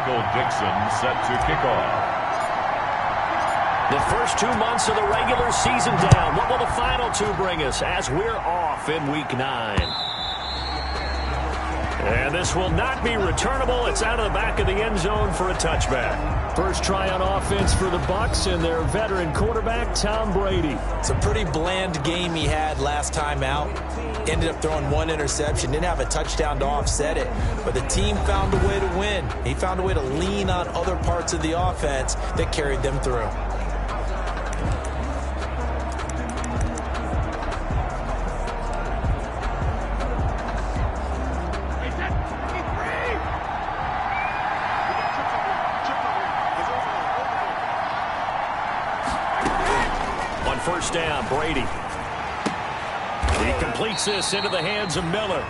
Michael Dixon set to kick off. The first 2 months of the regular season down. What will the final two bring us as we're off in Week 9? And this will not be returnable. It's out of the back of the end zone for a touchback. First try on offense for the Bucs and their veteran quarterback, Tom Brady. It's a pretty bland game he had last time out. Ended up throwing one interception. Didn't have a touchdown to offset it. But the team found a way to win. He found a way to lean on other parts of the offense that carried them through. First down, Brady. He completes this into the hands of Miller.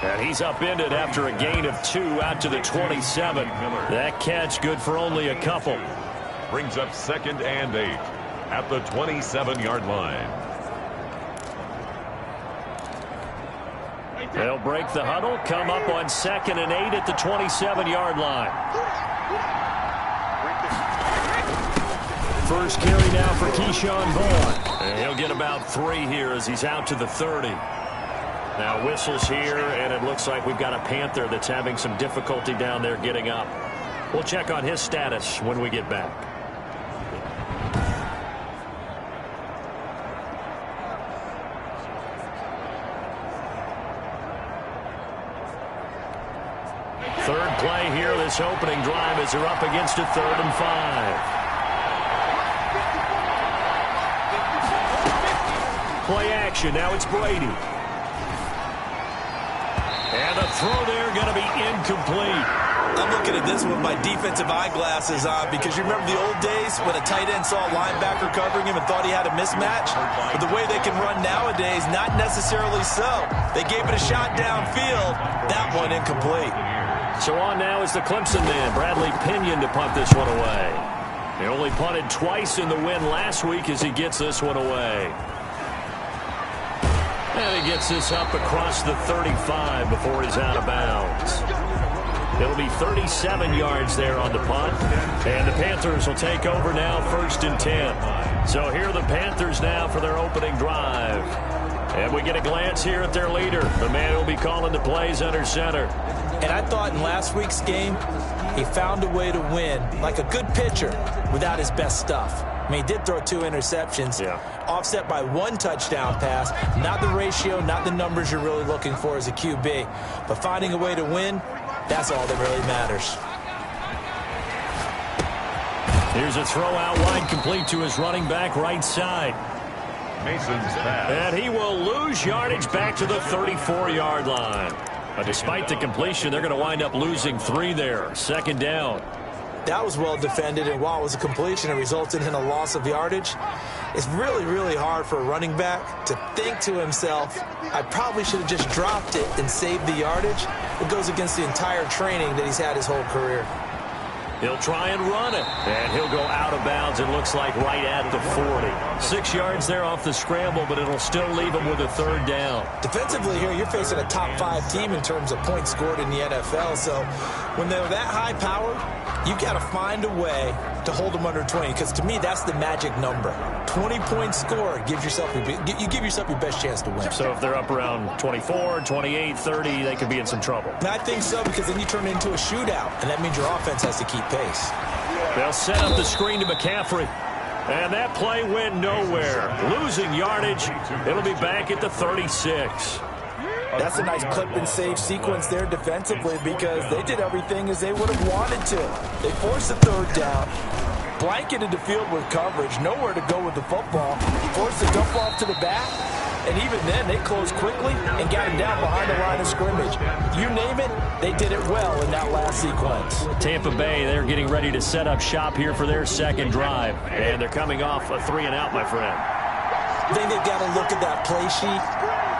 And he's upended after a gain of 2 out to the 27. That catch good for only a couple. Brings up 2nd and 8 at the 27-yard line. They'll break the huddle, come up on 2nd and 8 at the 27-yard line. First carry now for Keyshawn Vaughn. And he'll get about 3 here as he's out to the 30. Now whistles here, and it looks like we've got a Panther that's having some difficulty down there getting up. We'll check on his status when we get back. Third play here, this opening drive as they're up against a 3rd and 5. Play action. Now it's Brady. And the throw there going to be incomplete. I'm looking at this with my defensive eyeglasses on because you remember the old days when a tight end saw a linebacker covering him and thought he had a mismatch? But the way they can run nowadays, not necessarily so. They gave it a shot downfield. That one incomplete. So on now is the Clemson man, Bradley Pinion, to punt this one away. He only punted twice in the win last week as he gets this one away. And he gets this up across the 35 before he's out of bounds. It'll be 37 yards there on the punt. And the Panthers will take over now, 1st and 10. So here are the Panthers now for their opening drive. And we get a glance here at their leader, the man who will be calling the plays under center. And I thought in last week's game, he found a way to win, like a good pitcher, without his best stuff. I mean, he did throw 2 interceptions, offset by 1 touchdown pass. Not the ratio, not the numbers you're really looking for as a QB. But finding a way to win, that's all that really matters. Here's a throw out wide, complete to his running back right side. Mason's pass. And he will lose yardage back to the 34-yard line. But despite the completion, they're going to wind up losing 3 there. 2nd down. That was well defended, and while it was a completion, it resulted in a loss of yardage. It's really, really hard for a running back to think to himself, I probably should have just dropped it and saved the yardage. It goes against the entire training that he's had his whole career. He'll try and run it, and he'll go out of bounds, it looks like, right at the 40. 6 yards there off the scramble, but it'll still leave him with a 3rd down. Defensively here, you're facing a top 5 team in terms of points scored in the NFL, so when they're that high powered, you've got to find a way to hold them under 20, because to me, that's the magic number. 20-point score gives yourself you give yourself your best chance to win. So if they're up around 24, 28, 30, they could be in some trouble. And I think so, because then you turn it into a shootout, and that means your offense has to keep pace. They'll set up the screen to McCaffrey. And that play went nowhere. Losing yardage. It'll be back at the 36. That's a nice clip and save sequence there defensively because they did everything as they would have wanted to. They forced the 3rd down, blanketed the field with coverage, nowhere to go with the football, forced the dump off to the back, and even then they closed quickly and got him down behind the line of scrimmage. You name it, they did it well in that last sequence. Tampa Bay, they're getting ready to set up shop here for their 2nd drive, and they're coming off a 3-and-out, my friend. I think they've got to look at that play sheet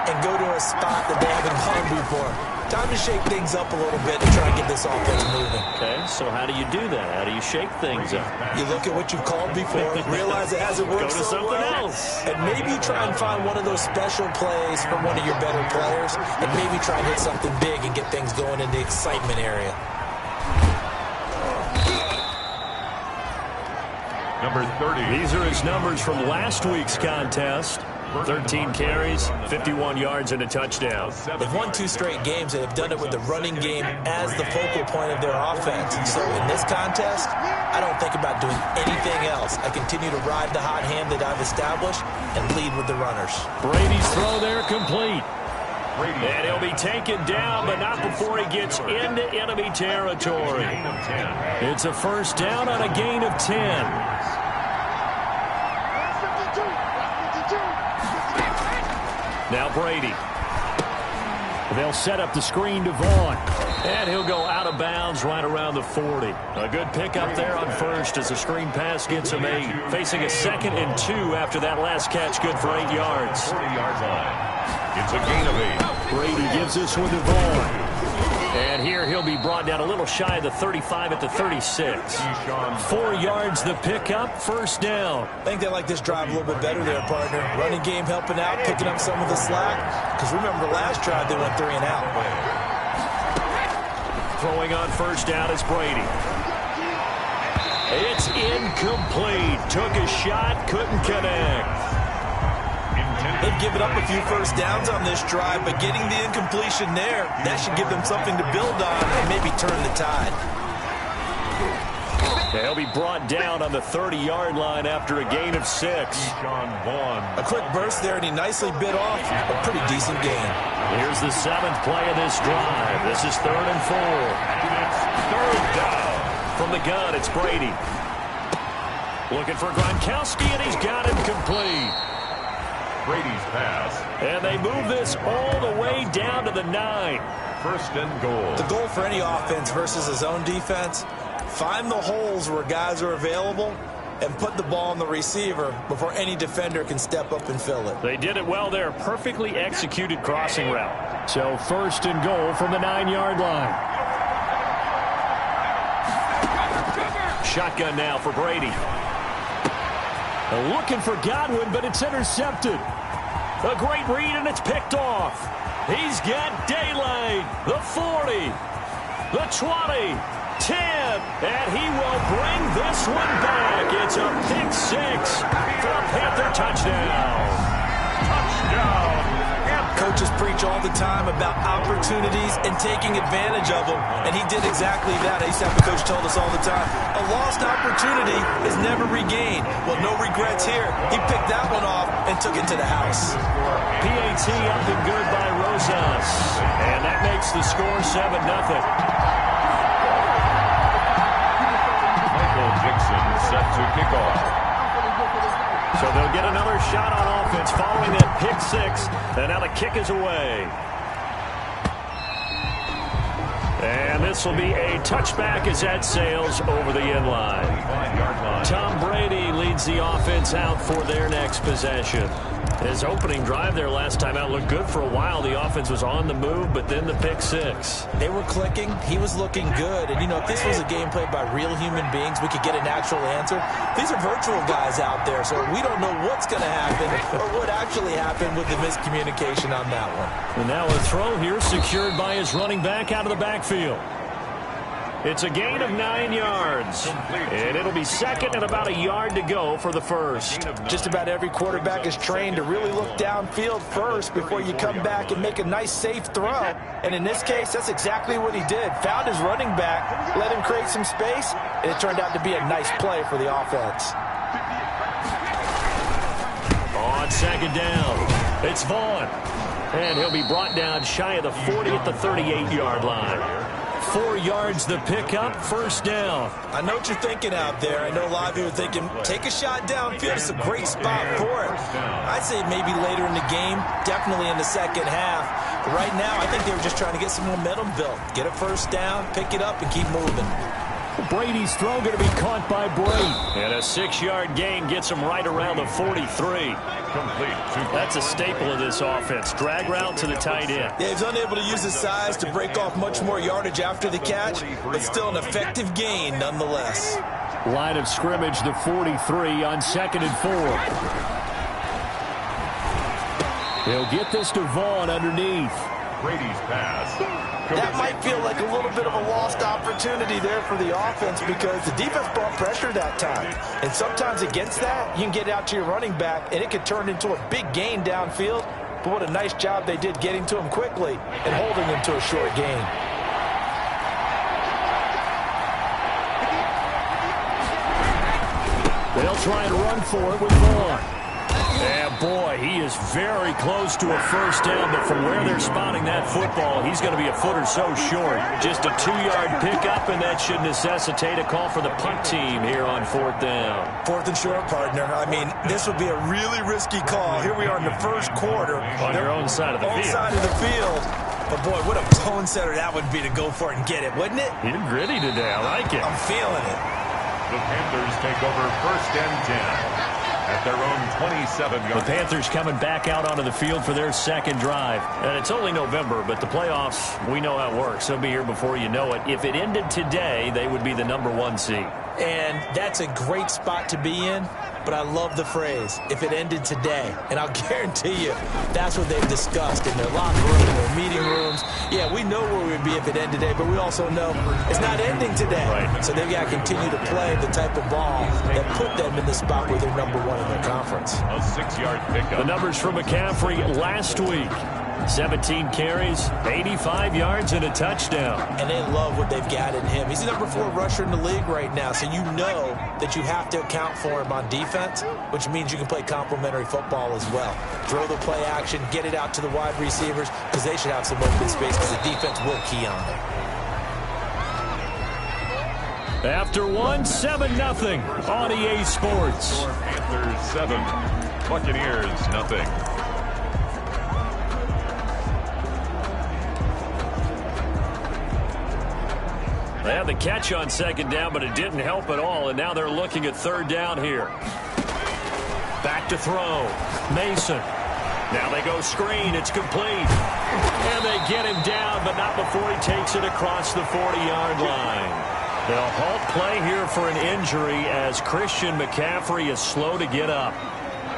and go to a spot that they haven't gone before. Time to shake things up a little bit to try and get this offense moving. Okay, so how do you do that? How do you shake things up? You look at what you've called before, realize it hasn't worked so so something well, else. and maybe try and find one of those special plays from one of your better players, and maybe try and hit something big and get things going in the excitement area. number 30. These are his numbers from last week's contest. 13 carries, 51 yards, and a touchdown. They've won 2 straight games, and have done it with the running game as the focal point of their offense. And so in this contest, I don't think about doing anything else. I continue to ride the hot hand that I've established and lead with the runners. Brady's throw there complete. And he'll be taken down, but not before he gets into enemy territory. It's a first down on a gain of 10. Now Brady. They'll set up the screen to Vaughn. And he'll go out of bounds right around the 40. A good pickup there on first as the screen pass gets him 8. Facing a 2nd and 2 after that last catch, good for 8 yards. 40-yard line. It's a gain of 8. Brady gives this one to Vaughn. And here he'll be brought down a little shy of the 35 at the 36. 4 yards the pickup, first down. I think they like this drive a little bit better there, partner. Running game helping out, picking up some of the slack. Because remember the last drive they went 3 and out. Throwing on first down is Brady. It's incomplete. Took a shot, couldn't connect. They've given up a few first downs on this drive, but getting the incompletion there, that should give them something to build on and maybe turn the tide. They'll be brought down on the 30-yard line after a gain of 6. A quick burst there, and he nicely bit off a pretty decent gain. Here's the 7th play of this drive. This is 3rd and 4. Third down. From the gun, it's Brady. Looking for Gronkowski, and he's got him complete. Brady's pass. And they move this all the way down to the 9. First and goal. The goal for any offense versus a zone defense, find the holes where guys are available and put the ball on the receiver before any defender can step up and fill it. They did it well there. Perfectly executed crossing route. So first and goal from the 9-yard line. Shotgun now for Brady. Looking for Godwin, but it's intercepted. A great read, and it's picked off. He's got daylight. The 40, the 20, 10, and he will bring this one back. It's a pick 6 for a Panther touchdown. Touchdown. Coaches preach all the time about opportunities and taking advantage of them, and he did exactly that. I used to have a coach told us all the time, a lost opportunity is never regained. Well, no regrets here. He picked that one off and took it to the house. PAT up and good by Rosas, and that makes the score 7-0. Michael Dixon set to kick off. So they'll get another shot on offense following that pick 6. And now the kick is away. And this will be a touchback as that sails over the end line. Tom Brady leads the offense out for their next possession. His opening drive there last time out looked good for a while. The offense was on the move, but then the pick 6. They were clicking. He was looking good. And, you know, if this was a game played by real human beings, we could get a natural answer. These are virtual guys out there, so we don't know what's going to happen or what actually happened with the miscommunication on that one. And now a throw here secured by his running back out of the backfield. It's a gain of 9 yards. And it'll be second and about a yard to go for the first. Just about every quarterback is trained to really look downfield first before you come back and make a nice, safe throw. And in this case, that's exactly what he did. Found his running back, let him create some space, and it turned out to be a nice play for the offense. On second down, it's Vaughn. And he'll be brought down shy of the 40 at the 38-yard line. 4 yards the pickup, first down. I know what you're thinking out there. I know a lot of you are thinking, take a shot downfield. It's a great spot for it. I'd say maybe later in the game, definitely in the second half. But right now, I think they were just trying to get some momentum built. Get a first down, pick it up, and keep moving. Brady's throw going to be caught by Bray. And a 6-yard gain gets him right around the 43. Complete. That's a staple of this offense. Drag route to the tight end. Yeah, he's unable to use his size to break off much more yardage after the catch, but still an effective gain nonetheless. Line of scrimmage, the 43 on 2nd and 4. He'll get this to Vaughn underneath. Brady's pass. That might feel like a little bit of a lost opportunity there for the offense because the defense brought pressure that time. And sometimes against that, you can get out to your running back, and it could turn into a big gain downfield. But what a nice job they did getting to him quickly and holding him to a short gain. They'll try and run for it with Vaughn. And boy, he is very close to a first down, but from where they're spotting that football, he's going to be a foot or so short. Just a 2-yard pickup, and that should necessitate a call for the punt team here on 4th down. 4th and short, partner. I mean, this would be a really risky call. Here we are in the first quarter. On your own side of the field. Side of the field. But, boy, what a tone setter that would be to go for it and get it, wouldn't it? You're gritty today. I like it. I'm feeling it. The Panthers take over 1st and 10 at their own 27-yard. The Panthers coming back out onto the field for their second drive. And it's only November, but the playoffs, we know how it works. They'll be here before you know it. If it ended today, they would be the #1 seed. And that's a great spot to be in, but I love the phrase, if it ended today. And I'll guarantee you, that's what they've discussed in their locker room, their meeting rooms. Yeah, we know where we'd be if it ended today, but we also know it's not ending today. Right. So they've got to continue to play the type of ball that put them in the spot where they're #1 in their conference. A 6-yard pickup. The numbers for McCaffrey last week. 17 carries, 85 yards, and a touchdown. And they love what they've got in him. He's the #4 rusher in the league right now, so you know that you have to account for him on defense, which means you can play complementary football as well. Throw the play action, get it out to the wide receivers, because they should have some open space because the defense will key on them. After one, 7-0 on EA Sports. Panthers 7, Buccaneers 0. They had the catch on 2nd down, but it didn't help at all, and now they're looking at 3rd down here. Back to throw. Mason. Now they go screen. It's complete. And they get him down, but not before he takes it across the 40-yard line. They'll halt play here for an injury as Christian McCaffrey is slow to get up.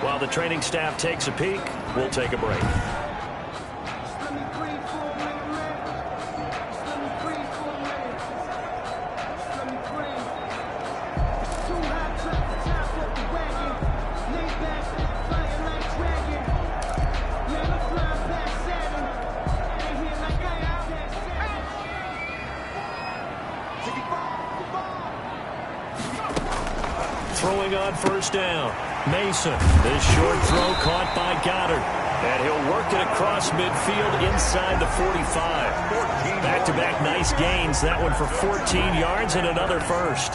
While the training staff takes a peek, we'll take a break. Throwing on 1st down. Mason. This short throw caught by Goddard. And he'll work it across midfield inside the 45. Back-to-back nice gains. That one for 14 yards and another first.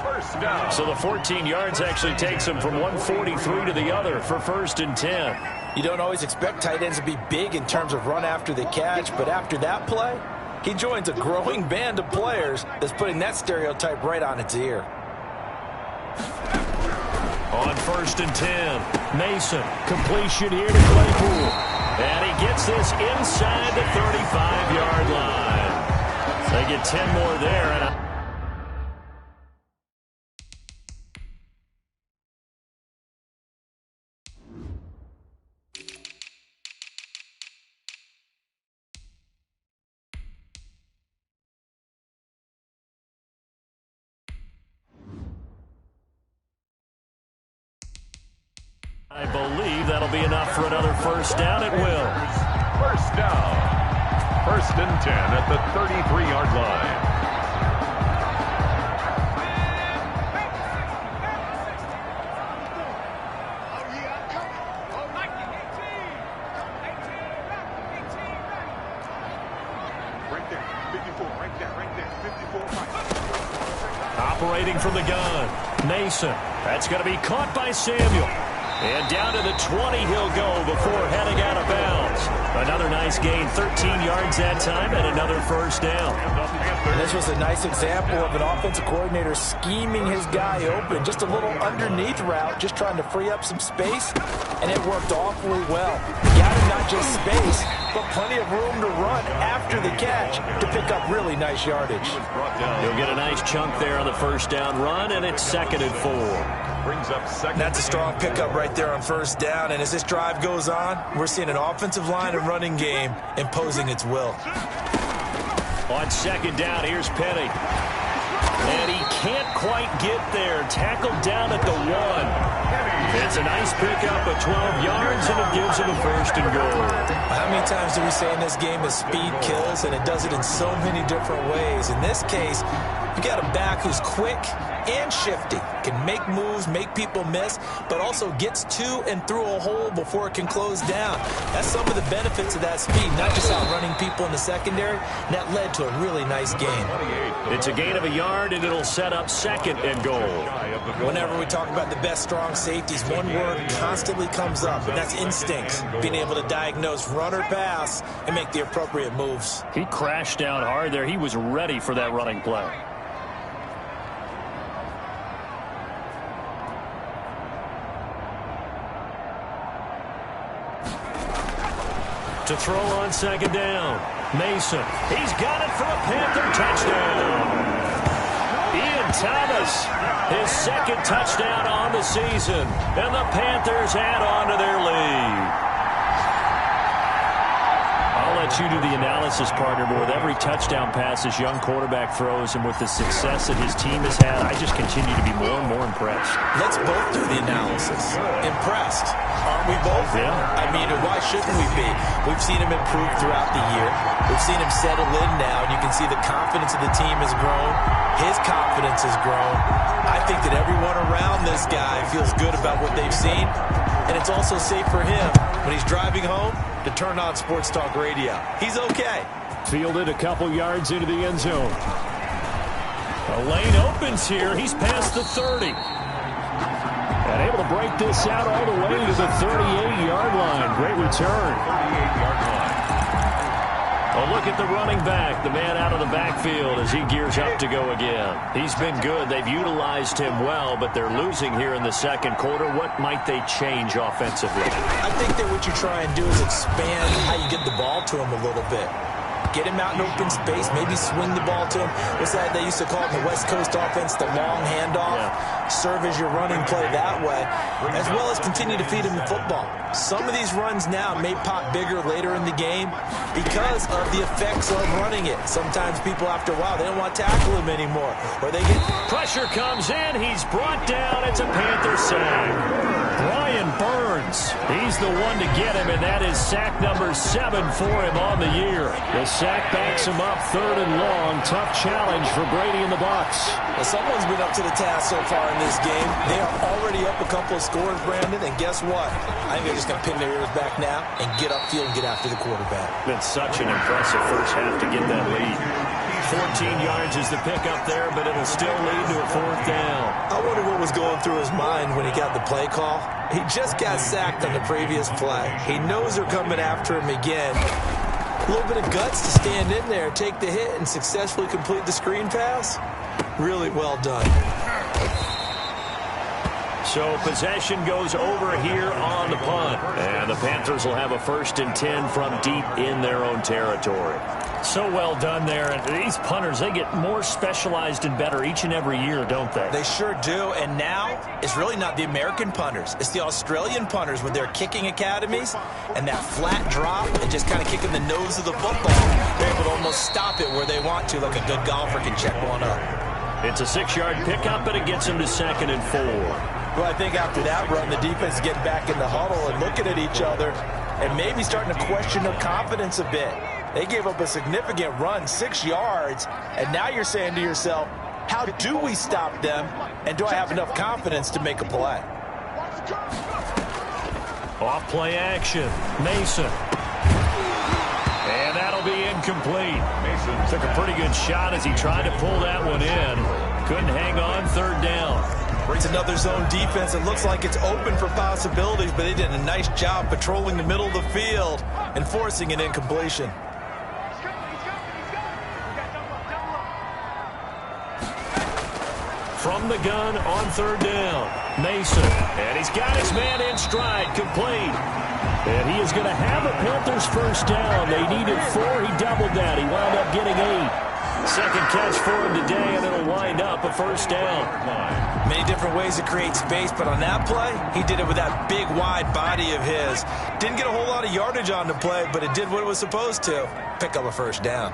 So the 14 yards actually takes him from 143 to the other for 1st and 10. You don't always expect tight ends to be big in terms of run after the catch, but after that play, he joins a growing band of players that's putting that stereotype right on its ear. On 1st and 10, Mason, completion here to Claypool. And he gets this inside the 35-yard line. They get 10 more there. And I believe that'll be enough for another first down. It will. First down. 1st and 10 at the 33-yard line. Right there, 54, right there, 54, right. Operating from the gun, Mason. That's going to be caught by Samuel. And down to the 20 he'll go before heading out of bounds. Another nice gain, 13 yards that time, and another first down. And this was a nice example of an offensive coordinator scheming his guy open. Just a little underneath route, just trying to free up some space, and it worked awfully well. Got him not just space, but plenty of room to run after the catch to pick up really nice yardage. He'll get a nice chunk there on the first down run, and it's 2nd and 4. brings up second. That's a strong pickup right there on first down. And as this drive goes on, we're seeing an offensive line and running game imposing its will. On second down, here's Penny. And he can't quite get there. Tackled down at the 1. It's a nice pickup of 12 yards, and it gives him a first and goal. How many times do we say in this game that speed kills, and it does it in so many different ways? In this case, you got a back who's quick and shifty, can make moves, make people miss, but also gets to and through a hole before it can close down. That's some of the benefits of that speed, not just outrunning people in the secondary, and that led to a really nice game. It's a gain of a yard, and it'll set up second and goal. Whenever we talk about the best strong safeties, one word constantly comes up, and that's instincts, being able to diagnose run or pass and make the appropriate moves. He crashed down hard there. He was ready for that running play. To throw on second down. Mason. He's got it for a Panther touchdown. Ian Thomas, his second touchdown on the season. And the Panthers add on to their lead. I'll let you do the analysis, partner, but with every touchdown pass this young quarterback throws and with the success that his team has had, I just continue to be more and more impressed. Let's both do the analysis. Impressed. Aren't we both? Yeah. I mean, why shouldn't we be? We've seen him improve throughout the year. We've seen him settle in now, and you can see the confidence of the team has grown. His confidence has grown. I think that everyone around this guy feels good about what they've seen, and it's also safe for him when he's driving home to turn on Sports Talk Radio. He's okay. Fielded a couple yards into the end zone. A lane opens here. He's past the 30. And able to break this out all the way to the 38-yard line. Great return. 38-yard line. A look at the running back, the man out of the backfield as he gears up to go again. He's been good. They've utilized him well, but they're losing here in the second quarter. What might they change offensively? I think that what you try and do is expand how you get the ball to him a little bit. Get him out in open space, maybe swing the ball to him. What's that they used to call it in the West Coast offense, the long handoff? Yeah. Serve as your running play that way, as well as continue to feed him the football. Some of these runs now may pop bigger later in the game because of the effects of running it. Sometimes people, after a while, they don't want to tackle him anymore. Or they get... Pressure comes in. He's brought down. It's a Panther sack. Brian Burns, he's the one to get him, and that is sack number 7 for him on the year. The sack backs him up, 3rd and long. Tough challenge for Brady and the Bucs. Well, someone's been up to the task so far in this game. They are already up a couple of scores, Brandon, and guess what? I think they're just going to pin their ears back now and get upfield and get after the quarterback. Been such an impressive first half to get that lead. 14 yards is the pickup there, but it'll still lead to a 4th down. I wonder what was going through his mind when he got the play call. He just got sacked on the previous play. He knows they're coming after him again. A little bit of guts to stand in there, take the hit, and successfully complete the screen pass. Really well done. So possession goes over here on the punt. And the Panthers will have a 1st and 10 from deep in their own territory. So well done there. And these punters, they get more specialized and better each and every year, don't they? They sure do. And now, it's really not the American punters. It's the Australian punters with their kicking academies and that flat drop and just kind of kicking the nose of the football. They're able to almost stop it where they want to, like a good golfer can check one up. It's a 6-yard pickup, but it gets them to 2nd and 4. Well, I think after that run, the defense is getting back in the huddle and looking at each other and maybe starting to question their confidence a bit. They gave up a significant run, 6 yards, and now you're saying to yourself, how do we stop them, and do I have enough confidence to make a play? Off play action, Mason. And that'll be incomplete. Mason took a pretty good shot as he tried to pull that one in. Couldn't hang on, 3rd down. Brings another zone defense. It looks like it's open for possibilities, but they did a nice job patrolling the middle of the field and forcing an incompletion. From the gun on 3rd down, Mason. And he's got his man in stride, complete. And he is going to have a Panthers 1st down. They needed 4. He doubled that. He wound up getting 8. Second catch for him today, and it'll wind up a first down. Many different ways to create space, but on that play, he did it with that big, wide body of his. Didn't get a whole lot of yardage on the play, but it did what it was supposed to. Pick up a first down.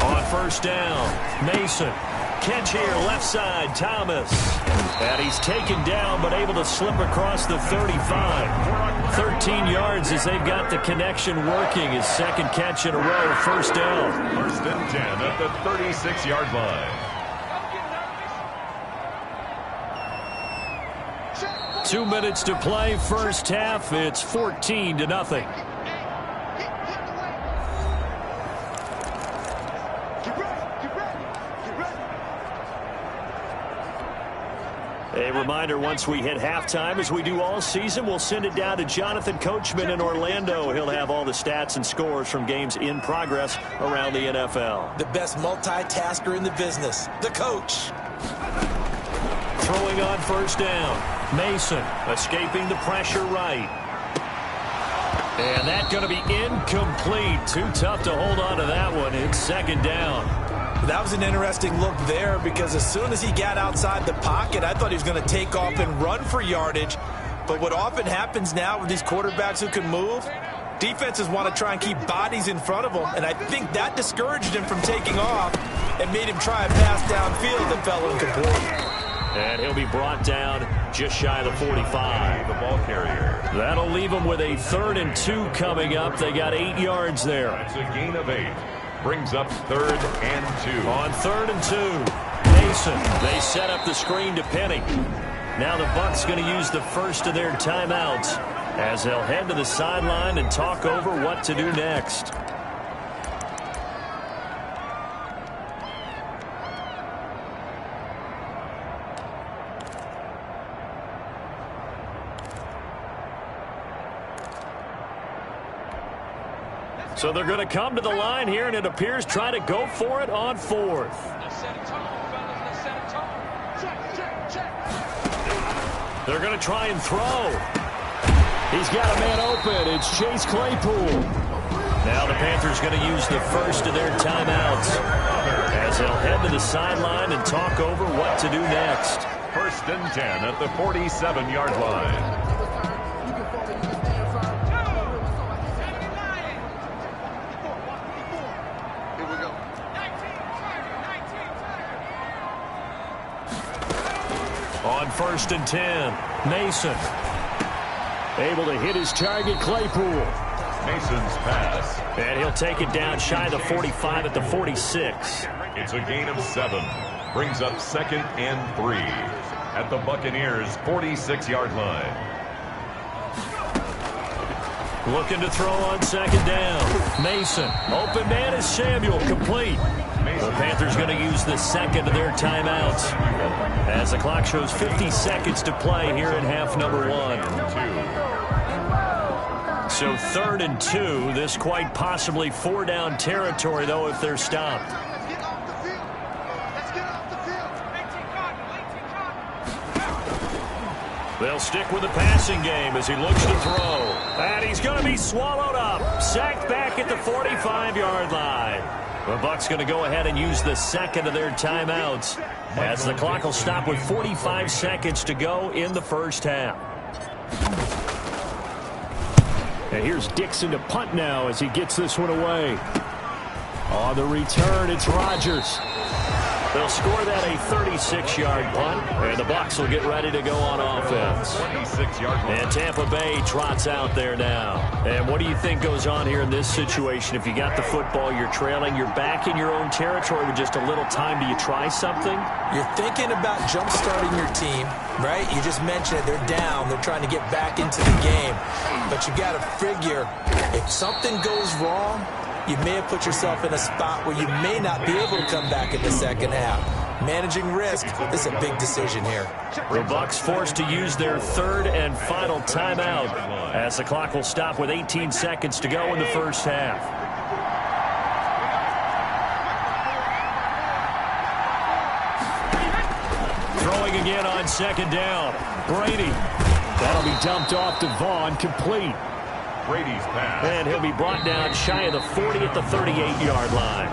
On first down, Mason. Catch here, left side, Thomas. And he's taken down, but able to slip across the 35. 13 yards as they've got the connection working. His second catch in a row, first down. First and 10 at the 36-yard line. 2 minutes to play, first half. It's 14-0. A reminder, once we hit halftime, as we do all season, we'll send it down to Jonathan Coachman in Orlando. He'll have all the stats and scores from games in progress around the NFL. The best multitasker in the business, the coach. Throwing on first down, Mason escaping the pressure right. And that's going to be incomplete. Too tough to hold on to that one. It's second down. That was an interesting look there because as soon as he got outside the pocket, I thought he was going to take off and run for yardage. But what often happens now with these quarterbacks who can move, defenses want to try and keep bodies in front of them. And I think that discouraged him from taking off and made him try a pass downfield that fell incomplete. And he'll be brought down just shy of the 45. The ball carrier. That'll leave them with a 3rd and 2 coming up. They got 8 yards there. That's a gain of 8. Brings up 3rd and 2. On 3rd and 2, Mason. They set up the screen to Penny. Now the Bucs going to use the first of their timeouts as they'll head to the sideline and talk over what to do next. So they're going to come to the line here, and it appears try to go for it on 4th. They're going to try and throw. He's got a man open. It's Chase Claypool. Now the Panthers going to use the first of their timeouts as they'll head to the sideline and talk over what to do next. First and 10 at the 47-yard line. On first and 10, Mason. Able to hit his target, Claypool. Mason's pass. And he'll take it down shy of the 45 at the 46. It's a gain of 7. Brings up 2nd and 3 at the Buccaneers' 46-yard line. Looking to throw on 2nd down. Mason. Open man is Samuel. Complete. The Panthers going to use the second of their timeouts as the clock shows 50 seconds to play here in half number 1. So 3rd and 2. This quite possibly 4-down territory, though, if they're stopped. They'll stick with the passing game as he looks to throw. And he's going to be swallowed up. Sacked back at the 45-yard line. The Bucs going to go ahead and use the second of their timeouts as the clock will stop with 45 seconds to go in the first half. And here's Dixon to punt now as he gets this one away. On the return, it's Rodgers. They'll score that a 36-yard punt, and the Bucs will get ready to go on offense. And Tampa Bay trots out there now. And what do you think goes on here in this situation? If you got the football, you're trailing, you're back in your own territory with just a little time. Do you try something? You're thinking about jump-starting your team, right? You just mentioned it. They're down. They're trying to get back into the game. But you got to figure, if something goes wrong, you may have put yourself in a spot where you may not be able to come back in the second half. Managing risk, this is a big decision here. The Bucs forced to use their 3rd and final timeout as the clock will stop with 18 seconds to go in the first half. Throwing again on 2nd down. Brady. That'll be dumped off to Vaughn, complete. Brady's pass. And he'll be brought down shy of the 40 at the 38-yard line.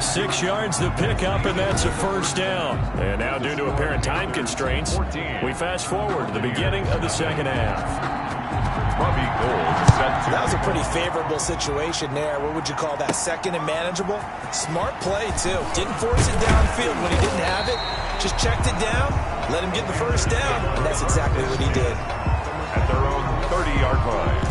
6 yards the pickup, and that's a first down. And now due to apparent time constraints, we fast forward to the beginning of the second half. That was a pretty favorable situation there. What would you call that? Second and manageable? Smart play, too. Didn't force it downfield when he didn't have it. Just checked it down, let him get the first down, and that's exactly what he did. At their own 30-yard line.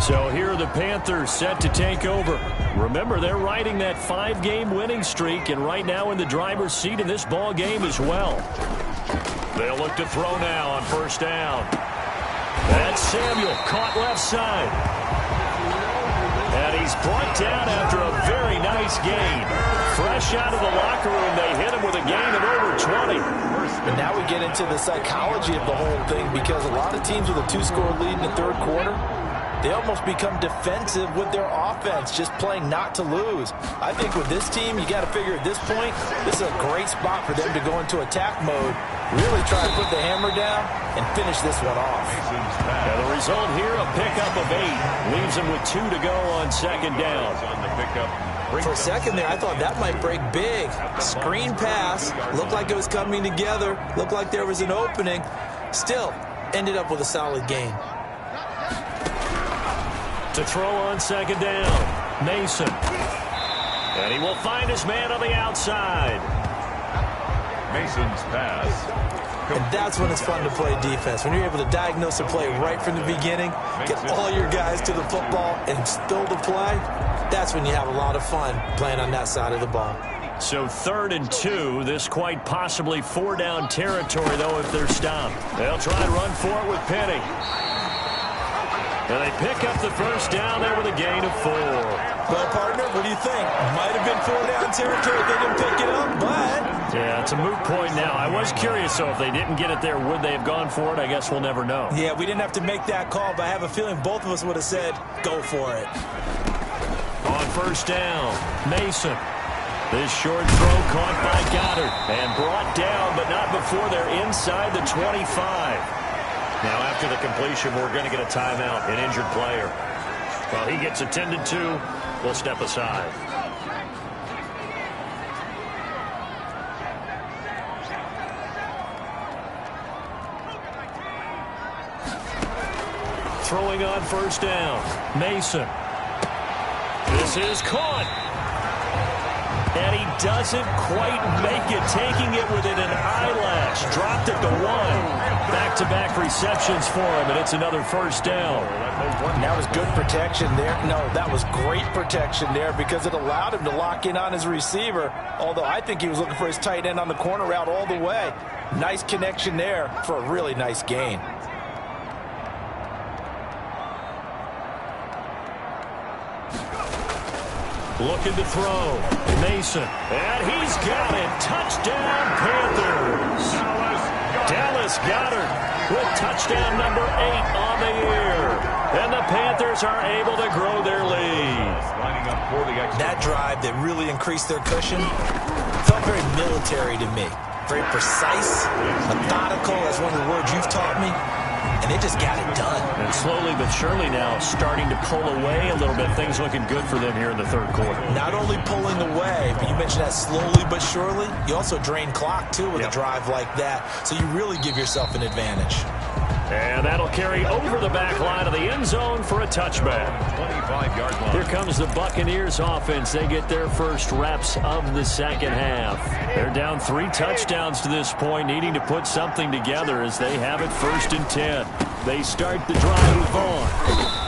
So here are the Panthers set to take over. Remember, they're riding that 5-game winning streak, and right now in the driver's seat in this ball game as well. They'll look to throw now on first down. That's Samuel, caught left side. And he's brought down after a very nice gain. Fresh out of the locker room, they hit him with a gain of over 20. And now we get into the psychology of the whole thing, because a lot of teams with a 2-score lead in the third quarter, they almost become defensive with their offense, just playing not to lose. I think with this team, you got to figure at this point, this is a great spot for them to go into attack mode, really try to put the hammer down and finish this one off. Now the result here, a pickup of 8. Leaves them with 2 to go on second down. For a second there, I thought that might break big. Screen pass, looked like it was coming together, looked like there was an opening. Still, ended up with a solid gain. To throw on second down, Mason. And he will find his man on the outside. Mason's pass. And that's when it's fun to play defense. When you're able to diagnose a play right from the beginning, get all your guys to the football and still the play, that's when you have a lot of fun playing on that side of the ball. So 3rd and 2, this quite possibly 4-down territory, though, if they're stopped. They'll try and run for it with Penny. And they pick up the first down there with a gain of 4. Well, partner, what do you think? Might have been 4-down territory if they didn't pick it up, but... Yeah, it's a moot point now. I was curious, so if they didn't get it there, would they have gone for it? I guess we'll never know. Yeah, we didn't have to make that call, but I have a feeling both of us would have said, go for it. On first down, Mason. This short throw caught by Goddard and brought down, but not before they're inside the 25. Now, after the completion, we're going to get a timeout, an injured player. While he gets attended to, we'll step aside. Throwing on first down, Mason. This is caught. And he doesn't quite make it, taking it within an eyelash. Dropped at the 1. Back-to-back receptions for him, and it's another first down. That was good protection there. No, that was great protection there because it allowed him to lock in on his receiver, although I think he was looking for his tight end on the corner route all the way. Nice connection there for a really nice gain. Looking to throw. Mason. And he's got it. Touchdown, Panthers. Dallas Goedert with touchdown number 8 on the year. And the Panthers are able to grow their lead. That drive that really increased their cushion felt very military to me. Very precise, methodical, as one of the words you've taught me. And they just got it done. And slowly but surely now starting to pull away a little bit. Things looking good for them here in the third quarter. Not only pulling away, but you mentioned that slowly but surely. You also drain clock, too, with a drive like that. So you really give yourself an advantage. And that'll carry over the back line of the end zone for a touchback. 25-yard line. Here comes the Buccaneers offense. They get their first reps of the second half. They're down 3 touchdowns to this point, needing to put something together as they have it 1st and 10. They start the drive with Vaughn.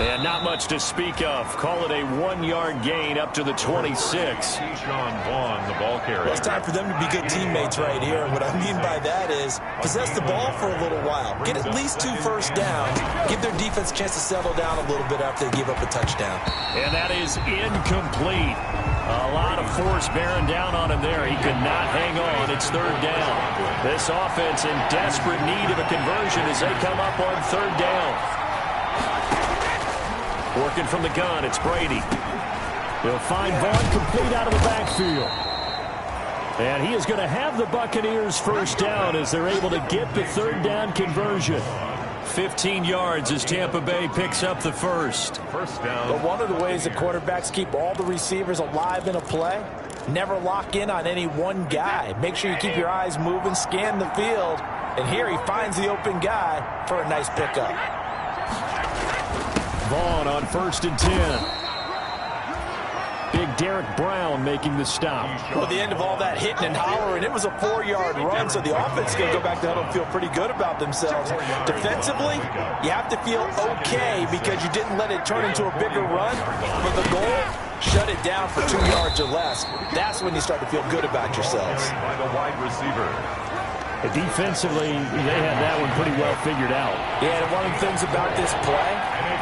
And not much to speak of. Call it a 1-yard gain up to the 26. Keyshawn Vaughn, the ball carrier. Well, it's time for them to be good teammates right here. And what I mean by that is possess the ball for a little while. Get at least 2 first downs. Give their defense a chance to settle down a little bit after they give up a touchdown. And that is incomplete. A lot of force bearing down on him there. He could not hang on. It's 3rd down. This offense in desperate need of a conversion as they come up on 3rd down. Working from the gun, it's Brady. He'll find Vaughn complete out of the backfield. And he is going to have the Buccaneers first down as they're able to get the 3rd down conversion. 15 yards as Tampa Bay picks up the first. First down. But one of the ways the quarterbacks keep all the receivers alive in a play, never lock in on any one guy. Make sure you keep your eyes moving, scan the field, and here he finds the open guy for a nice pickup. Vaughn on 1st and 10. Big Derek Brown making the stop. Well, the end of all that hitting and hollering, it was a 4-yard run, so the offense is going to go back to huddle and feel pretty good about themselves. Defensively, you have to feel okay because you didn't let it turn into a bigger run. But the goal, shut it down for 2 yards or less. That's when you start to feel good about yourselves. By the wide receiver. Defensively, they had that one pretty well figured out. Yeah, and one of the things about this play,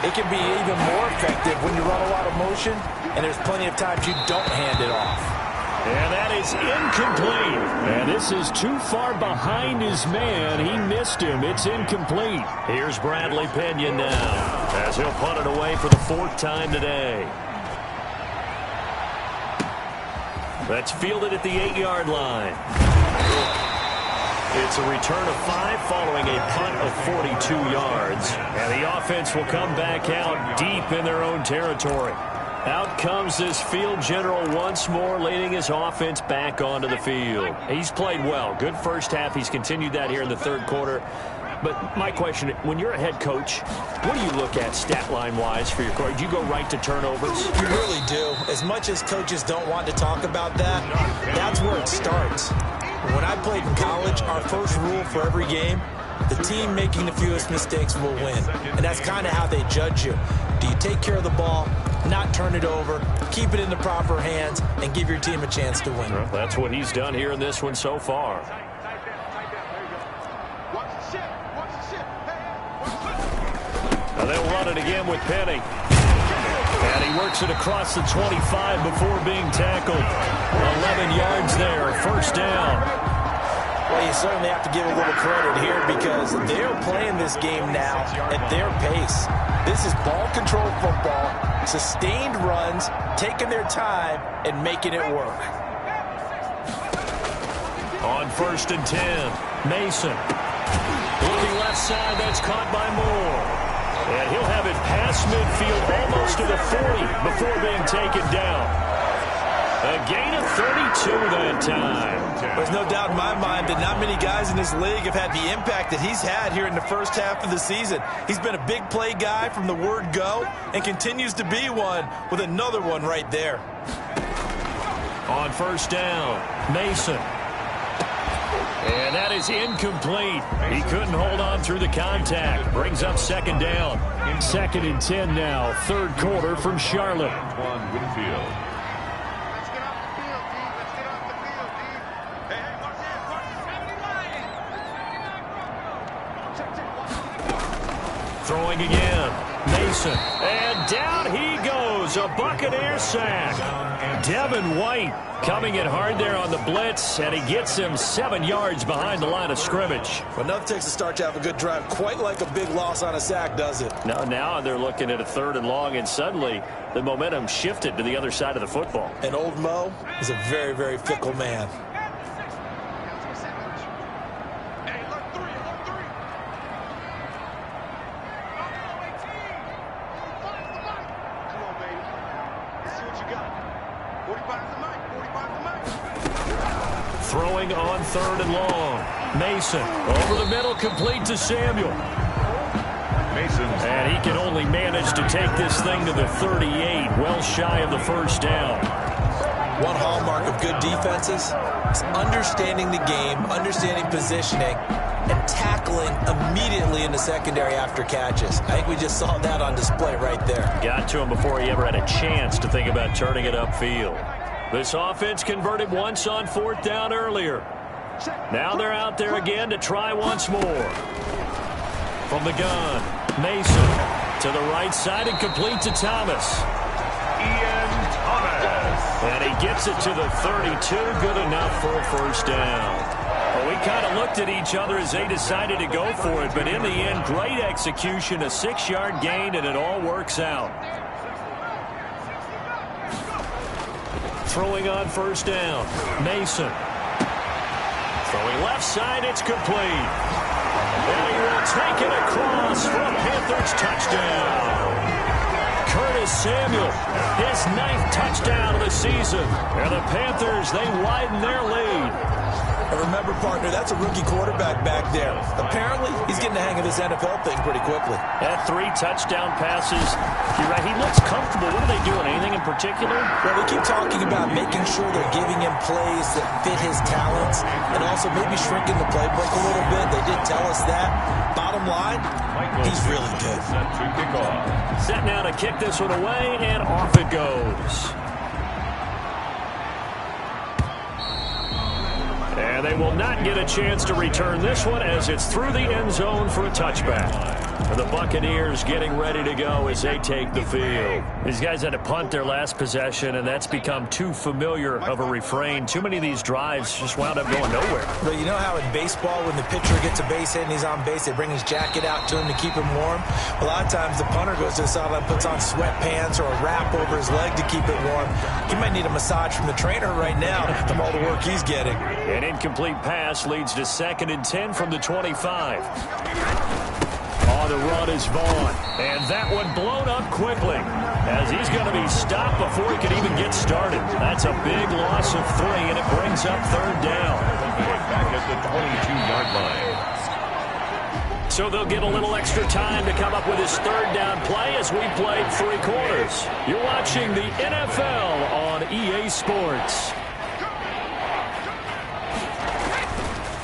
it can be even more effective when you run a lot of motion, and there's plenty of times you don't hand it off. And that is incomplete. And this is too far behind his man. He missed him. It's incomplete. Here's Bradley Pena now as he'll punt it away for the 4th time today. That's fielded at the 8-yard line. It's a return of 5 following a punt of 42 yards. And the offense will come back out deep in their own territory. Out comes this field general once more, leading his offense back onto the field. He's played well. Good first half. He's continued that here in the 3rd quarter. But my question, when you're a head coach, what do you look at stat line-wise for your coach? Do you go right to turnovers? You really do. As much as coaches don't want to talk about that, that's where it starts. When I played in college, our first rule for every game, the team making the fewest mistakes will win. And that's kind of how they judge you. Do you take care of the ball, not turn it over, keep it in the proper hands, and give your team a chance to win? Well, that's what he's done here in this one so far. Now they'll run it again with Penny. And he works it across the 25 before being tackled. 11 yards there, 1st down. Well, you certainly have to give a little credit here because they're playing this game now at their pace. This is ball control football, sustained runs, taking their time, and making it work. On 1st and 10, Mason. Looking left side, that's caught by Moore. And he'll have it past midfield, almost to the 40, before being taken down. A gain of 32 that time. There's no doubt in my mind that not many guys in this league have had the impact that he's had here in the first half of the season. He's been a big play guy from the word go and continues to be one with another one right there. On 1st down, Mason. And that is incomplete. He couldn't hold on through the contact. Brings up 2nd down. 2nd and 10 now. 3rd quarter from Charlotte. Winfield. Let's get off the field, D. Let's get off the field, D. Hey, watch this. Throwing again. Mason. And down he goes. A Buccaneer sack. Devin White coming in hard there on the blitz, and he gets him 7 yards behind the line of scrimmage. Well, nothing takes a start to have a good drive quite like a big loss on a sack, does it? Now they're looking at a 3rd and long, and suddenly the momentum shifted to the other side of the football. And old Mo is a very, very fickle man. Throwing on 3rd and long. Mason over the middle, complete to Samuel. And he can only manage to take this thing to the 38, well shy of the 1st down. One hallmark of good defenses is understanding the game, understanding positioning, and tackling immediately in the secondary after catches. I think we just saw that on display right there. Got to him before he ever had a chance to think about turning it upfield. This offense converted once on 4th down earlier. Now they're out there again to try once more. From the gun, Mason to the right side and complete to Thomas. Ian Thomas. And he gets it to the 32. Good enough for a 1st down. Well, we kind of looked at each other as they decided to go for it, but in the end, great execution, a 6-yard gain, and it all works out. Throwing on 1st down, Mason. Throwing left side, it's complete. And he will take it across for a Panthers touchdown. Curtis Samuel, his 9th touchdown of the season. And the Panthers, they widen their lead. And remember, partner, that's a rookie quarterback back there. Apparently, he's getting the hang of this NFL thing pretty quickly. At 3 touchdown passes. You're right, he looks comfortable. What are they doing? Anything in particular? Well, we keep talking about making sure they're giving him plays that fit his talents and also maybe shrinking the playbook a little bit. They did tell us that. Bottom line, he's really good. Set now to kick this one away, and off it goes. And they will not get a chance to return this one as it's through the end zone for a touchback. And the Buccaneers getting ready to go as they take the field. These guys had to punt their last possession, and that's become too familiar of a refrain. Too many of these drives just wound up going nowhere. But you know how in baseball, when the pitcher gets a base hit and he's on base, they bring his jacket out to him to keep him warm? A lot of times the punter goes to the sideline, puts on sweatpants or a wrap over his leg to keep it warm. He might need a massage from the trainer right now from all the work he's getting. An incomplete pass leads to 2nd and 10 from the 25. On the run is Vaughn. And that one blown up quickly as he's going to be stopped before he can even get started. That's a big loss of 3, and it brings up 3rd down. Back at the 22-yard line. So they'll get a little extra time to come up with his 3rd down play as we play 3 quarters. You're watching the NFL on EA Sports.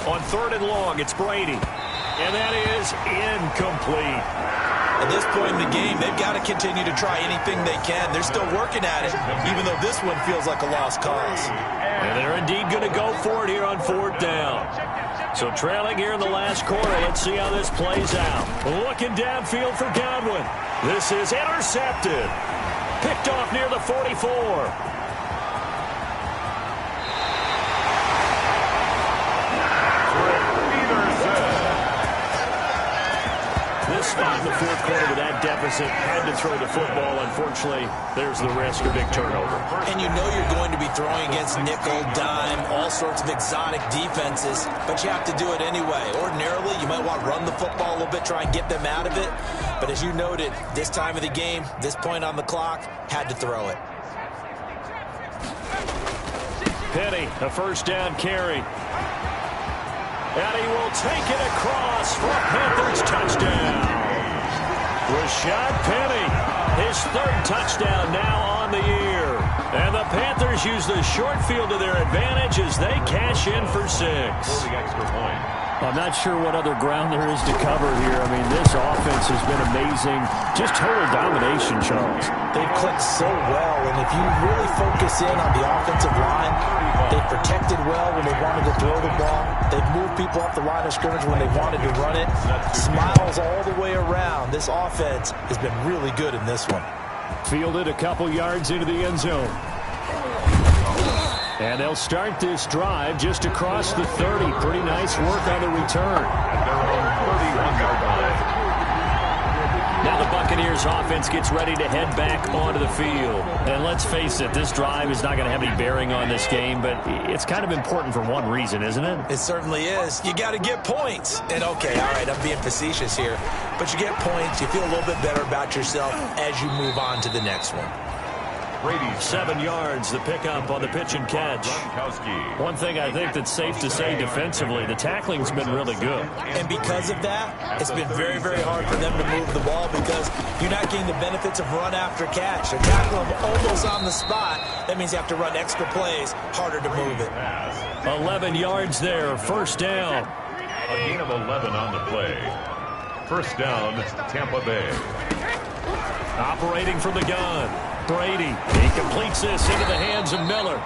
On 3rd and long, it's Brady. And that is incomplete. At this point in the game, they've got to continue to try anything they can. They're still working at it, even though this one feels like a lost cause. And they're indeed going to go for it here on 4th down. So trailing here in the last quarter, let's see how this plays out. Looking downfield for Godwin. This is intercepted. Picked off near the 44. This spot in the 4th quarter with that deficit, had to throw the football. Unfortunately, there's the risk of big turnover. And you know you're going to be throwing against nickel, dime, all sorts of exotic defenses, but you have to do it anyway. Ordinarily, you might want to run the football a little bit, try and get them out of it. But as you noted, this time of the game, this point on the clock, had to throw it. Penny, a 1st down carry. And he will take it across for a Panthers touchdown. Rashad Penny, his 3rd touchdown now on the year. And the Panthers use the short field to their advantage as they cash in for 6. For the extra point. I'm not sure what other ground there is to cover here. I mean, this offense has been amazing. Just total domination, Charles. They've clicked so well, and if you really focus in on the offensive line, they've protected well when they wanted to throw the ball. They've moved people off the line of scrimmage when they wanted to run it. Smiles all the way around. This offense has been really good in this one. Fielded a couple yards into the end zone. And they'll start this drive just across the 30. Pretty nice work on the return. At their own 31-yard line. Now the Buccaneers offense gets ready to head back onto the field. And let's face it, this drive is not going to have any bearing on this game, but it's kind of important for one reason, isn't it? It certainly is. You got to get points. And okay, all right, I'm being facetious here, but you get points, you feel a little bit better about yourself as you move on to the next one. Brady, 7 yards, the pickup on the pitch and catch. Gronkowski. One thing I think that's safe to say defensively, the tackling's been really good. And because of that, it's been very, very hard for them to move the ball because you're not getting the benefits of run after catch. They're tackling them almost on the spot. That means you have to run extra plays, harder to move it. 11 yards there, 1st down. A gain of 11 on the play. 1st down, Tampa Bay. Operating from the gun. Brady, he completes this into the hands of Miller.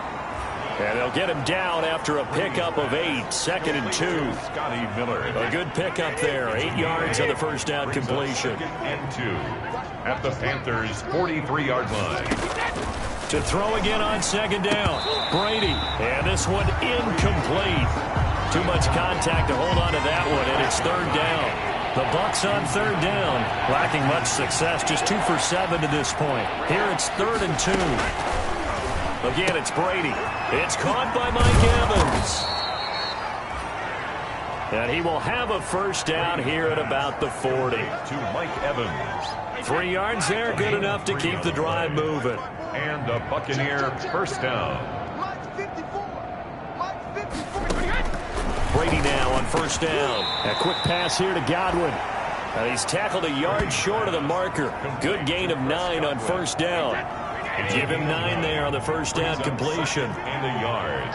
And they'll get him down after a pickup of 8, 2nd and 2. Scotty Miller. A good pickup there, 8 yards on the 1st down completion. 2nd and 2 at the Panthers' 43-yard line. To throw again on 2nd down, Brady. And this one incomplete. Too much contact to hold on to that one, and it's 3rd down. The Bucs on 3rd down, lacking much success, just 2 for 7 to this point. Here it's 3rd and 2. Again, it's Brady. It's caught by Mike Evans. And he will have a first down here at about the 40. To Mike Evans. 3 yards there, good enough to keep the drive moving. And a Buccaneer first down. Brady now on first down. A quick pass here to Godwin. And he's tackled a yard short of the marker. Good gain of 9 on first down. Give him 9 there on the first down completion. And a yard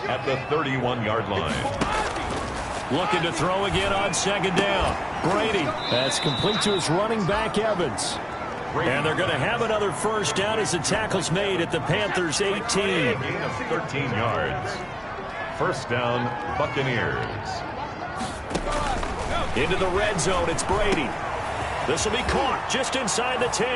at the 31-yard line. Looking to throw again on second down. Brady. That's complete to his running back, Evans. And they're going to have another first down as the tackle's made at the Panthers' 18. Gain of 13 yards. First down, Buccaneers. Into the red zone, it's Brady. This will be caught just inside the 10.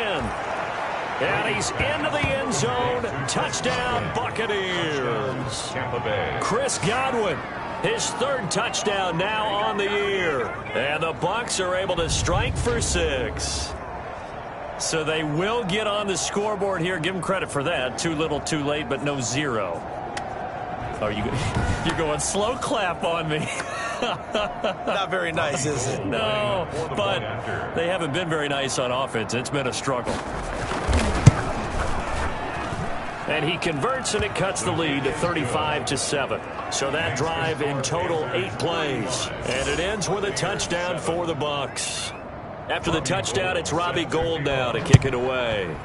And he's into the end zone. Touchdown, Buccaneers. Tampa Bay. Chris Godwin, his 3rd touchdown now on the year. And the Bucs are able to strike for 6. So they will get on the scoreboard here. Give them credit for that. Too little, too late, but no 0. Oh, you're going slow clap on me. Not very nice, is it? No, but they haven't been very nice on offense. It's been a struggle. And he converts, and it cuts the lead to 35-7. So that drive in total 8 plays. And it ends with a touchdown for the Bucs. After the touchdown, it's Robbie Gould now to kick it away.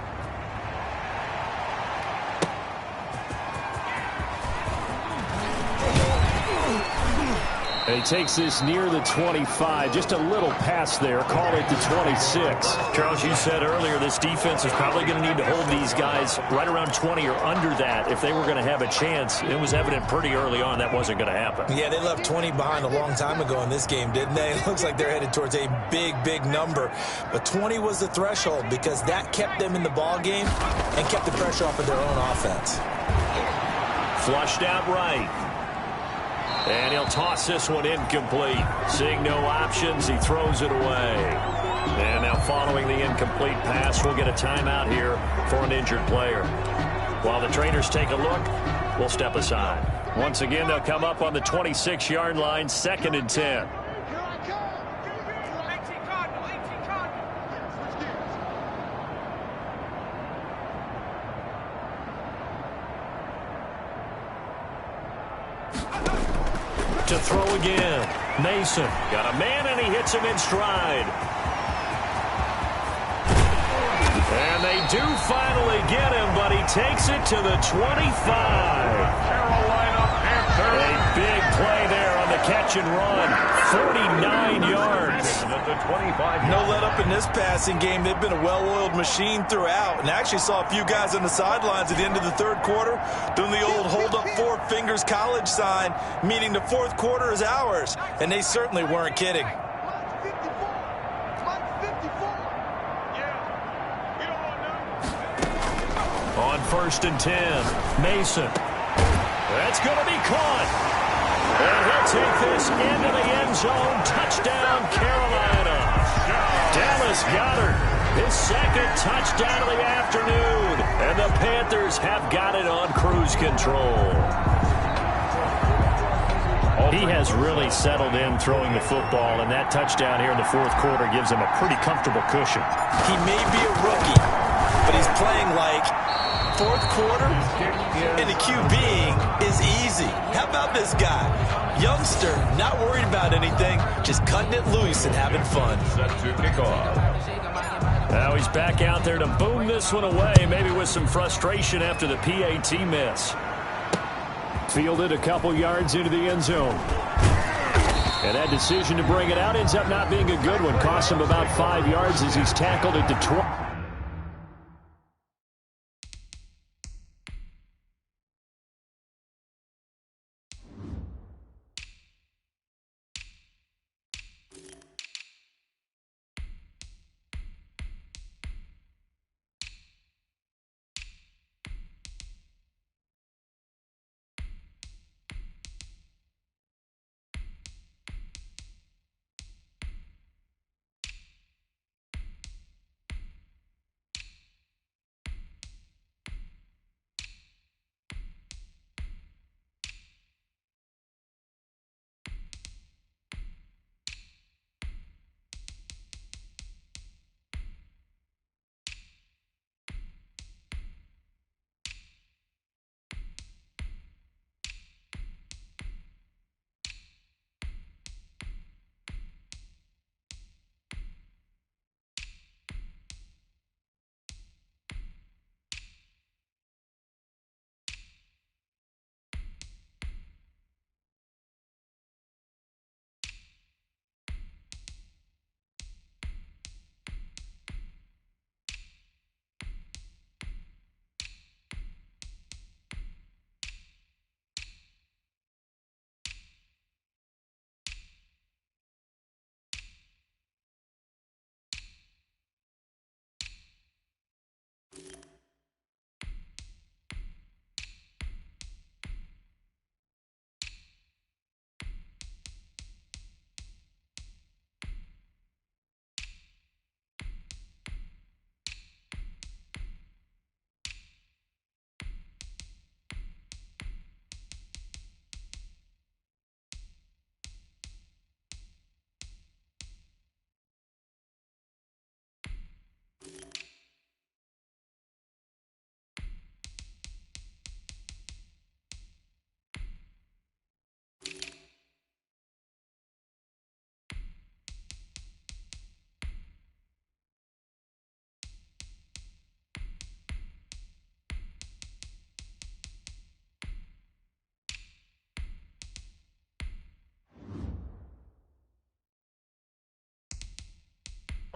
And he takes this near the 25. Just a little pass there. Call it the 26. Charles, you said earlier this defense is probably going to need to hold these guys right around 20 or under that if they were going to have a chance. It was evident pretty early on that wasn't going to happen. Yeah, they left 20 behind a long time ago in this game, didn't they? It looks like they're headed towards a big, big number. But 20 was the threshold because that kept them in the ball game and kept the pressure off of their own offense. Flushed out right. And he'll toss this one incomplete. Seeing no options, he throws it away. And now following the incomplete pass, we'll get a timeout here for an injured player. While the trainers take a look, we'll step aside. Once again, they'll come up on the 26-yard line, 2nd and 10. To throw again. Mason got a man, and he hits him in stride. And they do finally get him, but he takes it to the 25. Carolina Panthers. A big play there on the catch and run. 49 yards. At the 25. No let up in this passing game. They've been a well-oiled machine throughout. And I actually saw a few guys on the sidelines at the end of the 3rd quarter doing the old hold up 4 fingers college sign, meaning the 4th quarter is ours. And they certainly weren't kidding. On 1st and 10, Mason. That's going to be caught. And he'll take this into the end zone. Touchdown, Carolina. Dallas Goedert, his 2nd touchdown of the afternoon. And the Panthers have got it on cruise control. He has really settled in throwing the football, and that touchdown here in the 4th quarter gives him a pretty comfortable cushion. He may be a rookie, but he's playing like 4th quarter, and the QBing is easy. How about this guy? Youngster, not worried about anything, just cutting it loose and having fun. Set to kick off. Now he's back out there to boom this one away, maybe with some frustration after the PAT miss. Fielded a couple yards into the end zone. And that decision to bring it out ends up not being a good one. Cost him about 5 yards as he's tackled at the 20.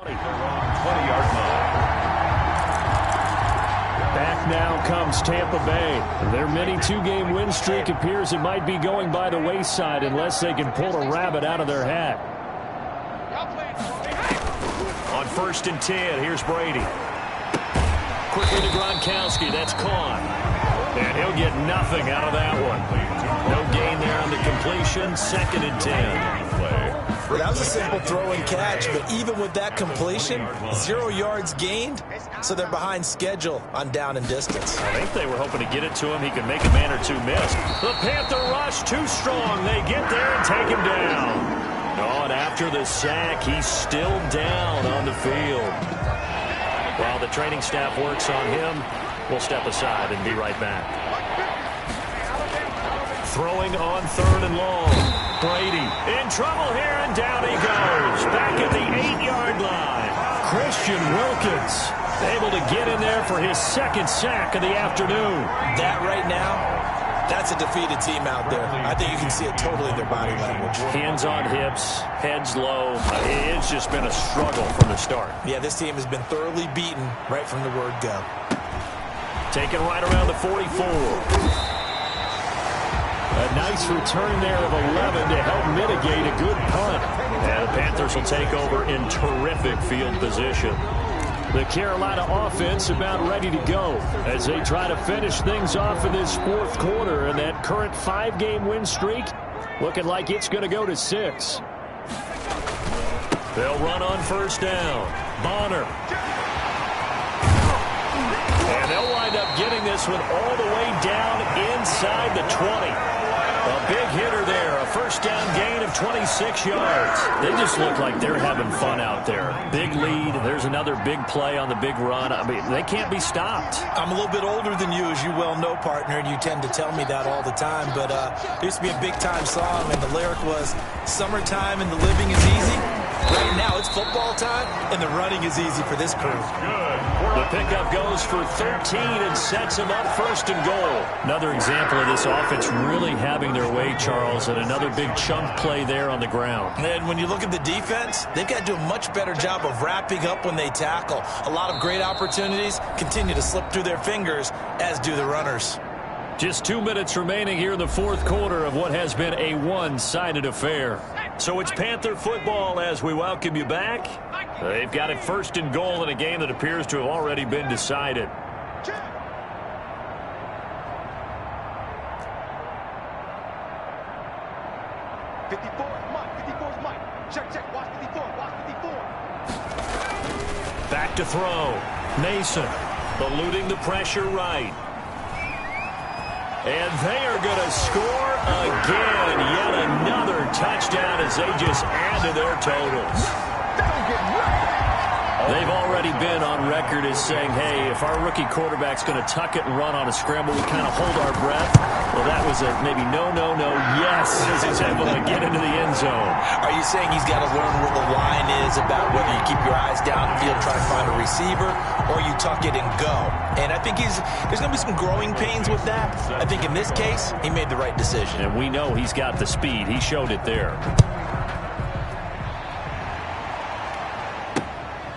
20-yard line. Back now comes Tampa Bay. Their mini two-game win streak appears it might be going by the wayside unless they can pull a rabbit out of their hat. On 1st and 10, here's Brady. Quickly to Gronkowski. That's caught. And he'll get nothing out of that one. No gain there on the completion. 2nd and 10. That was a simple throw and catch, but even with that completion, 0 yards gained, so they're behind schedule on down and distance. I think they were hoping to get it to him. He could make a man or two miss. The Panther rush too strong. They get there and take him down. Oh, and after the sack, he's still down on the field. While the training staff works on him, we'll step aside and be right back. Throwing on 3rd and long. Brady in trouble here, and down he goes. Back at the 8-yard line. Christian Wilkins able to get in there for his 2nd sack of the afternoon. That right now, that's a defeated team out there. I think you can see it totally in their body language. Hands on hips, heads low. It's just been a struggle from the start. Yeah, this team has been thoroughly beaten right from the word go. Taken right around the 44. A nice return there of 11 to help mitigate a good punt. And the Panthers will take over in terrific field position. The Carolina offense about ready to go as they try to finish things off in this 4th quarter. And that current 5-game win streak looking like it's going to go to 6. They'll run on 1st down. Bonner. And they'll wind up getting this one all the way down inside the 20. A big hitter there, a 1st down gain of 26 yards. They just look like they're having fun out there. Big lead. There's another big play on the big run. I mean, they can't be stopped. I'm a little bit older than you, as you well know, partner, and you tend to tell me that all the time. But there used to be a big-time song, and the lyric was, "Summertime and the living is easy." Right now, it's football time, and the running is easy for this crew. The pickup goes for 13 and sets him up 1st and goal. Another example of this offense really having their way, Charles, and another big chunk play there on the ground. And when you look at the defense, they've got to do a much better job of wrapping up when they tackle. A lot of great opportunities continue to slip through their fingers, as do the runners. Just 2 minutes remaining here in the 4th quarter of what has been a one-sided affair. So it's Panther football as we welcome you back. They've got it 1st and goal in a game that appears to have already been decided. Back to throw. Mason eluding the pressure right. And they are going to score again. Yet another touchdown as they just add to their totals. They've already been on record as saying, hey, if our rookie quarterback's going to tuck it and run on a scramble, we kind of hold our breath. Well, that was a maybe no, yes, as he's able to get into the end zone. Are you saying he's got to learn where the line is about whether you keep your eyes downfield, try to find a receiver, or you tuck it and go? And I think there's going to be some growing pains with that. I think in this case, he made the right decision. And we know he's got the speed. He showed it there.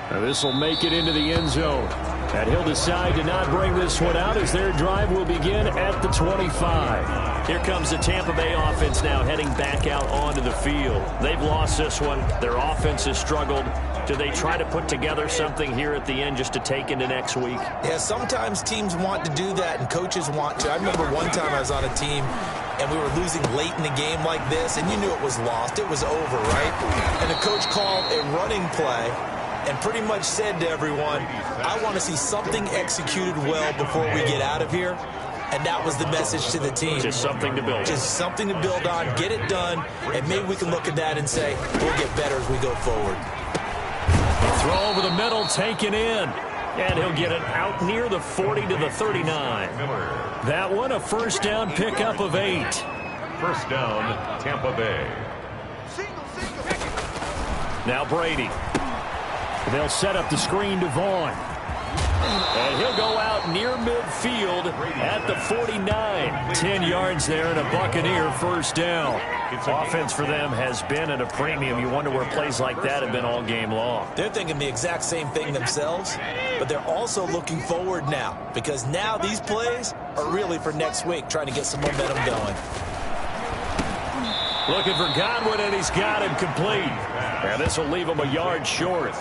Now this will make it into the end zone. And he'll decide to not bring this one out as their drive will begin at the 25. Here comes the Tampa Bay offense now heading back out onto the field. They've lost this one. Their offense has struggled. Do they try to put together something here at the end just to take into next week? Yeah, sometimes teams want to do that and coaches want to. I remember one time I was on a team and we were losing late in the game like this, and you knew it was lost. It was over, right? And the coach called a running play and pretty much said to everyone, I want to see something executed well before we get out of here. And that was the message to the team. Just something to build on. Just something to build on, get it done, and maybe we can look at that and say, we'll get better as we go forward. Throw over the middle, taken in. And he'll get it out near the 40 to the 39. That one, a first down pickup of 8. First down, Tampa Bay. Now Brady. They'll set up the screen to Vaughn. And he'll go out near midfield at the 49. 10 yards there and a Buccaneer first down. Offense for them has been at a premium. You wonder where plays like that have been all game long. They're thinking the exact same thing themselves, but they're also looking forward now, because now these plays are really for next week, trying to get some momentum going. Looking for Godwin, and he's got him complete. And this will leave him a yard short.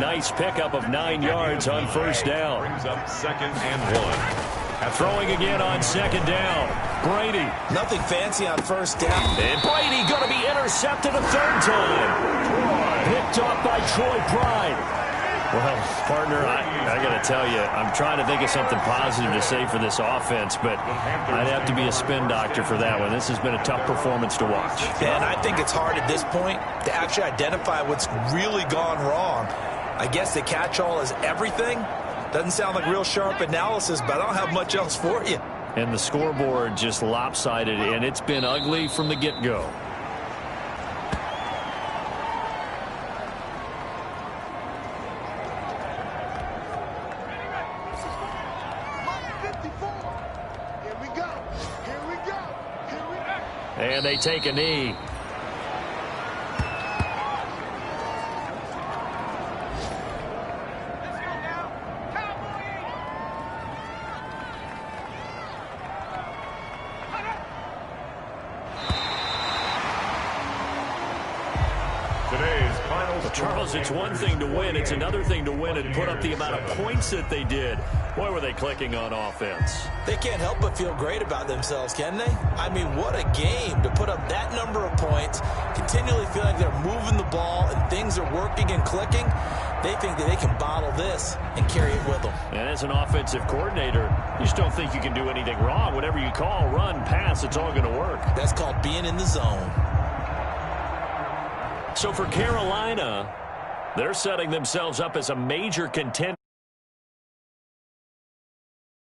Nice pickup of 9 yards on first down. Brings up 2nd and 1. Throwing again on 2nd down. Brady. Nothing fancy on first down. And Brady going to be intercepted a 3rd time. Picked off by Troy Pride. Well, partner, I got to tell you, I'm trying to think of something positive to say for this offense, but I'd have to be a spin doctor for that one. This has been a tough performance to watch. And I think it's hard at this point to actually identify what's really gone wrong. I guess the catch-all is everything. Doesn't sound like real sharp analysis, but I don't have much else for you. And the scoreboard just lopsided, and it's been ugly from the get-go. And they take a knee. Charles, it's one thing to win. It's another thing to win and put up the amount of points that they did. Boy, were they clicking on offense. They can't help but feel great about themselves, can they? I mean, what a game to put up that number of points, continually feel like they're moving the ball and things are working and clicking. They think that they can bottle this and carry it with them. And as an offensive coordinator, you just don't think you can do anything wrong. Whatever you call, run, pass, it's all going to work. That's called being in the zone. So for Carolina, they're setting themselves up as a major contender.